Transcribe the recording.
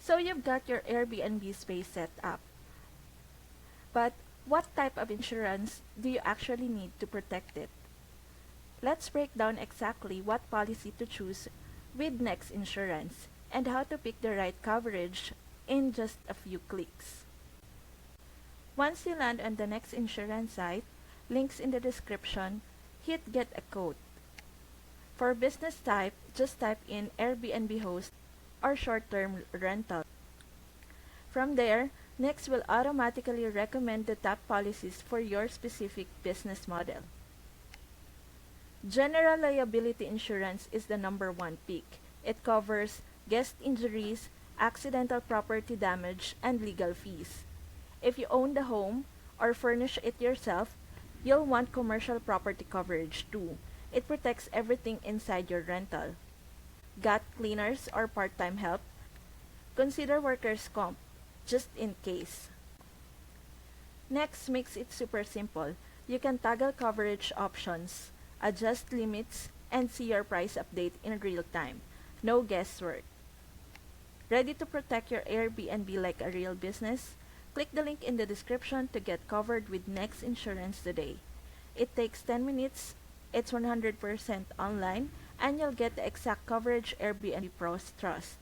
So you've got your Airbnb space set up. But what type of insurance do you actually need to protect it? Let's break down exactly what policy to choose with Next Insurance and how to pick the right coverage in just a few clicks. Once you land on the Next Insurance site, links in the description, hit Get a Quote. For business type, just type in Airbnb host or short-term rental. From there, Next will automatically recommend the top policies for your specific business model. General liability insurance is the number one pick. It covers guest injuries, accidental property damage, and legal fees. If you own the home or furnish it yourself, you'll want commercial property coverage too. It protects everything inside your rental. Got cleaners or part-time help? Consider workers' comp, just in case. Next makes it super simple. You can toggle coverage options, adjust limits, and see your price update in real time. No guesswork. Ready to protect your Airbnb like a real business? Click the link in the description to get covered with Next Insurance today. It takes 10 minutes, it's 100% online, and you'll get the exact coverage Airbnb pros trust.